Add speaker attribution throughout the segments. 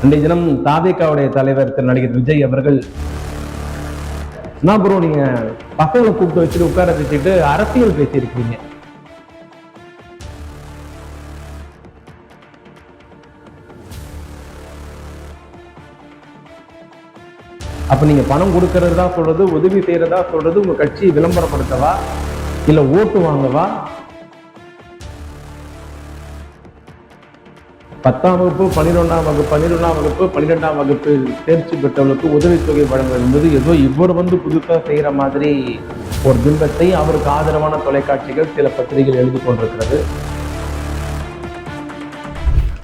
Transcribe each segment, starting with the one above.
Speaker 1: இன்றைய தினம் தாவேகாவுடைய தலைவர் திரு நடிகர் விஜய் அவர்கள் ப்ரோ நீங்க பசங்களை கூப்பிட்டு வச்சுட்டு உட்கார வச்சுட்டு அரசியல் பேசியிருக்கீங்க. அப்ப நீங்க பணம் கொடுக்கறதா சொல்றது, உதவி செய்யறதா சொல்றது உங்க கட்சியை விளம்பரப்படுத்தவா இல்ல ஓட்டு வாங்கவா? 10ஆம் வகுப்பு 11ஆம் வகுப்பு 11ஆம் வகுப்பு 12ஆம் வகுப்பில் தேர்ச்சி பெற்றவர்களுக்கு உதவித்தொகை வழங்குவது என்பது ஏதோ இவர் புதுசாக செய்யற மாதிரி ஒரு பிம்பத்தை அவருக்கு ஆதரவான தொலைக்காட்சிகள் சில பத்திரிகைகள் எழுதி கொண்டிருக்கிறது.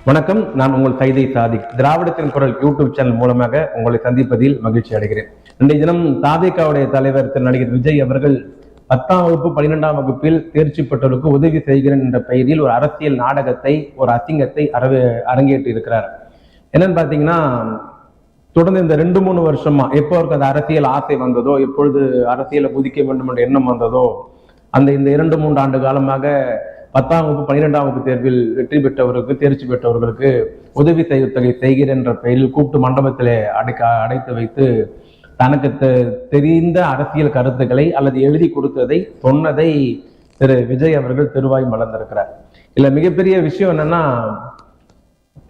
Speaker 1: வணக்கம், நான் உங்கள் சைதை சாதிக். திராவிடத்தின் குரல் யூடியூப் சேனல் மூலமாக உங்களை சந்திப்பதில் மகிழ்ச்சி அடைகிறேன். இன்றைய தினம் தாவேகாவுடைய தலைவர் திரு நடிகர் விஜய் அவர்கள் 10ஆம் வகுப்பு 12ஆம் வகுப்பில் தேர்ச்சி பெற்றவர்களுக்கு உதவி செய்கிறேன் என்ற பெயரில் ஒரு அரசியல் நாடகத்தை, ஒரு அசிங்கத்தை அரங்கேற்றி இருக்கிறார். என்னன்னு பாத்தீங்கன்னா, தொடர்ந்து இந்த 2-3 வருஷமா எப்போ அவருக்கு அந்த அரசியல் ஆசை வந்ததோ, எப்பொழுது அரசியலை குதிக்க வேண்டும் என்ற எண்ணம் வந்ததோ, இந்த 2-3 ஆண்டு காலமாக 10ஆம் வகுப்பு 12ஆம் வகுப்பு தேர்வில் வெற்றி பெற்றவர்களுக்கு, தேர்ச்சி பெற்றவர்களுக்கு உதவி செய்கிறேன் என்ற பெயரில் கூப்பிட்டு மண்டபத்திலே அடைத்து வைத்து தனக்கு தெரிந்த அரசியல் கருத்துக்களை அல்லது எழுதி கொடுத்ததை சொன்னதை திரு விஜய் அவர்கள் திருவாய் மலர்ந்திருக்கிறார். இல்ல மிகப்பெரிய விஷயம் என்னன்னா,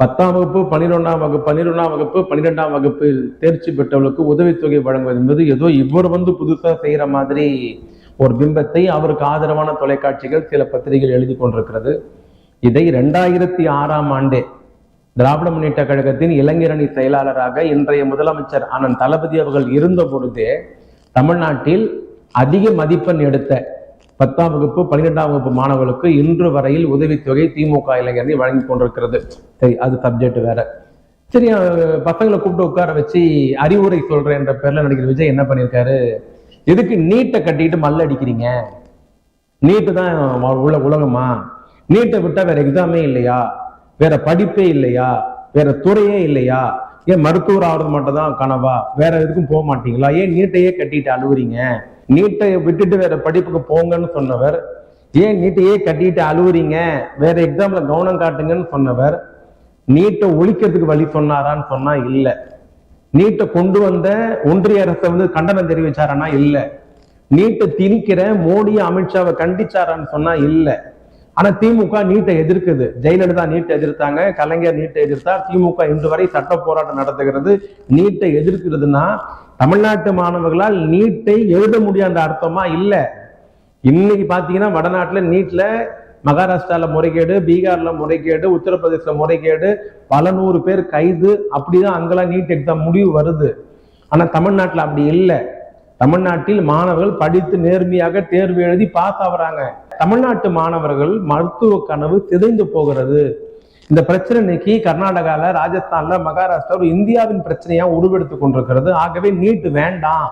Speaker 1: 10ஆம் வகுப்பு 11ஆம் வகுப்பு 11ஆம் வகுப்பு 12ஆம் வகுப்பில் தேர்ச்சி பெற்றவர்களுக்கு உதவித்தொகை வழங்குவது என்பது ஏதோ இவர் புதுசா செய்யற மாதிரி ஒரு பிம்பத்தை அவருக்கு ஆதரவான தொலைக்காட்சிகள் சில பத்திரிகைகள் எழுதி கொண்டிருக்கிறது. இதை 2006ஆம் ஆண்டே திராவிட முன்னேற்ற கழகத்தின் இளைஞரணி செயலாளராக இன்றைய முதலமைச்சர் அண்ணன் தளபதி அவர்கள் இருந்த பொழுதே தமிழ்நாட்டில் அதிக மதிப்பெண் எடுத்த 10ஆம் வகுப்பு 12ஆம் வகுப்பு மாணவர்களுக்கு இன்று வரையில் உதவித்தொகை திமுக இளைஞரணி வழங்கி கொண்டிருக்கிறது. சரி, அது சப்ஜெக்ட் வேற. சரி, பசங்களை கூப்பிட்டு உட்கார வச்சு அறிவுரை சொல்றேன் என்ற பேர்ல நடிகர் விஜய் என்ன பண்ணியிருக்காரு, எதுக்கு நீட்டை கட்டிட்டு மல்ல அடிக்கிறீங்க? நீட்டு தான் உலகமா? நீட்டை விட்டா வேற எக்ஸாமே இல்லையா? வேற படிப்பே இல்லையா? வேற துறையே இல்லையா? ஏன் மருத்துவர் ஆகிறது மட்டும் தான் கனவா? வேற எதுக்கும் போக மாட்டீங்களா? ஏன் நீட்டையே கட்டிட்டு அழுவுறீங்க? நீட்டை விட்டுட்டு வேற படிப்புக்கு போங்கன்னு சொன்னவர், ஏன் நீட்டையே கட்டிட்டு அழுவுறீங்க? வேற எக்ஸாம்ல கவனம் காட்டுங்கன்னு சொன்னவர், நீட்டை ஒழிக்கிறதுக்கு வழி சொன்னாரான்னு சொன்னா இல்ல. நீட்டை கொண்டு வந்த ஒன்றிய அரசை கண்டனம் தெரிவிச்சாரானா இல்ல. நீட்டை திணிக்கிற மோடி அமித்ஷாவை கண்டிச்சாரான்னு சொன்னா இல்ல. ஆனா திமுக நீட்டை எதிர்க்குது. ஜெயலலிதா நீட்டை எதிர்த்தாங்க, கலைஞர் நீட்டை எதிர்த்தார். திமுக இன்று வரை சட்ட போராட்டம் நடத்துகிறது. நீட்டை எதிர்க்கிறதுனா தமிழ்நாட்டு மாணவர்களால் நீட்டை எழுத முடியாத அர்த்தமா இல்ல. இன்னைக்கு பாத்தீங்கன்னா வடநாட்டுல நீட்ல மகாராஷ்டிரால முறைகேடு, பீகார்ல முறைகேடு, உத்தரப்பிரதேசல முறைகேடு, பல 100 பேர் கைது. அப்படிதான் அங்கெல்லாம் நீட் எக்ஸாம் முடிவு வருது. ஆனா தமிழ்நாட்டுல அப்படி இல்லை. தமிழ்நாட்டில் மாணவர்கள் படித்து நேர்மையாக தேர்வு எழுதி பாஸ் ஆகுறாங்க. தமிழ்நாட்டு மாணவர்கள் மருத்துவ கனவு சிதைந்து போகிறது. இந்த பிரச்சனை இன்னைக்கு கர்நாடகால, ராஜஸ்தான்ல, மகாராஷ்டிரா ஒரு இந்தியாவின் பிரச்சனையா உருவெடுத்து கொண்டிருக்கிறது. ஆகவே நீட் வேண்டாம்.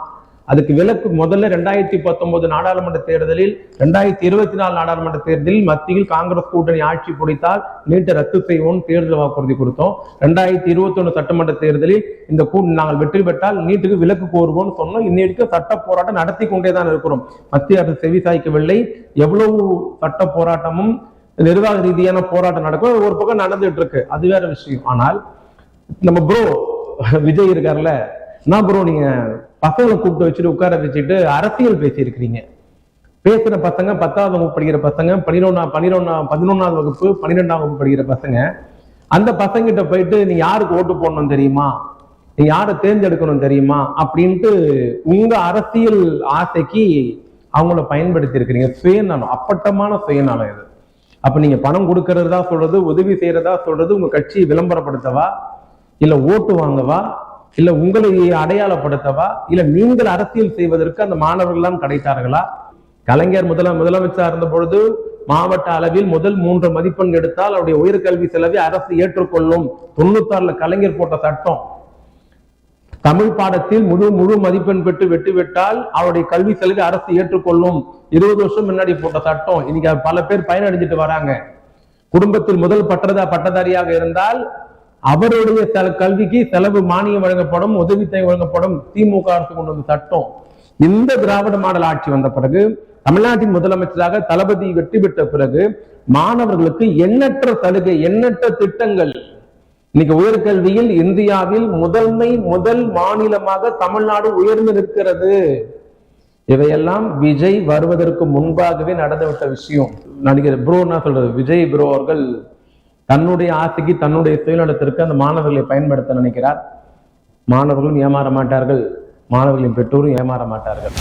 Speaker 1: அதுக்கு விலக்கு முதல்ல 2019 நாடாளுமன்ற தேர்தலில், 2024 நாடாளுமன்ற தேர்தலில் மத்தியில் காங்கிரஸ் கூட்டணி ஆட்சி பிடித்தால் நீட்டை ரத்து செய்வோம் தேர்தல் வாக்குறுதி கொடுத்தோம். 2021 சட்டமன்ற தேர்தலில் இந்த நாங்கள் வெற்றி பெற்றால் நீட்டுக்கு விலக்கு கோருவோம்னு சொன்னோம். இன்னைக்கு சட்ட போராட்டம் நடத்தி கொண்டேதான் இருக்கிறோம். மத்திய அரசு செவிசாய்க்கவில்லை. எவ்வளவு சட்ட போராட்டமும் நிர்வாக ரீதியான போராட்டம் நடக்கும், ஒரு பக்கம் நடந்துட்டு இருக்கு, அது வேற விஷயம். ஆனால் நம்ம ப்ரோ விஜய் இருக்காருல்ல, ப்ரோ நீங்க பசங்களை கூப்பிட்டு வச்சுட்டு உட்கார வச்சுட்டு அரசியல் பேசியிருக்கிறீங்க. பேசுற பசங்க 10ஆம் வகுப்பு படிக்கிற பசங்க, 11ஆம் வகுப்பு 12ஆம் வகுப்பு படிக்கிற பசங்க, அந்த பசங்கிட்ட போயிட்டு நீங்க யாருக்கு ஓட்டு போடணும் தெரியுமா, நீங்க யாரை தேர்ந்தெடுக்கணும் தெரியுமா அப்படின்ட்டு உங்க அரசியல் ஆசைக்கு அவங்கள பயன்படுத்தி இருக்கிறீங்க. சுயநலம், அப்பட்டமான சுயநலம் இது. அப்ப நீங்க பணம் கொடுக்கறதா சொல்றது, உதவி செய்யறதா சொல்றது உங்க கட்சியை விளம்பரப்படுத்தவா, இல்ல ஓட்டு வாங்கவா, இல்ல உங்களை அடையாளப்படுத்தவா, இல்ல நீங்கள் அரசியல் செய்வதற்கு அந்த மாணவர்கள் எல்லாம் கிடைத்தார்களா? கலைஞர் முதலமைச்சர் இருந்த பொழுது மாவட்ட அளவில் முதல் 3 மதிப்பெண் எடுத்தால் அவருடைய உயர்கல்வி செலவை அரசு ஏற்றுக்கொள்ளும். 96ல கலைஞர் போட்ட சட்டம். தமிழ் பாடத்தில் முழு மதிப்பெண் பெற்று வெற்றி பெற்றால் அவருடைய கல்வி செலவை அரசு ஏற்றுக்கொள்ளும். 20 வருஷம் முன்னாடி போட்ட சட்டம். இன்னைக்கு பல பேர் பயனடைஞ்சிட்டு வராங்க. குடும்பத்தில் முதல் பட்டதாரியாக இருந்தால் அவருடைய கல்விக்கு செலவு மானியம் வழங்கப்படும், உதவித்தொகை வழங்கப்படும். திமுக அரசு கொண்டு வந்த சட்டம். இந்த திராவிட மாடல் ஆட்சி வந்த பிறகு, தமிழ்நாட்டின் முதலமைச்சராக தளபதி வெற்றி பெற்ற பிறகு மாணவர்களுக்கு எண்ணற்ற சலுகை, எண்ணற்ற திட்டங்கள். இன்னைக்கு உயர்கல்வியில் இந்தியாவில் முதல் மாநிலமாக தமிழ்நாடு உயர்ந்து நிற்கிறது. இவையெல்லாம் விஜய் வருவதற்கு முன்பாகவே நடந்துவிட்ட விஷயம். நடிகர் ப்ரோ என்ன சொல்றது, விஜய் ப்ரோ அவர்கள் தன்னுடைய ஆசைக்கு தன்னுடைய சுயநலத்திற்கு அந்த மாணவர்களை பயன்படுத்த நினைக்கிறார். மாணவர்களும் ஏமாற மாட்டார்கள், மாணவர்களின் பெற்றோரும் ஏமாற மாட்டார்கள்.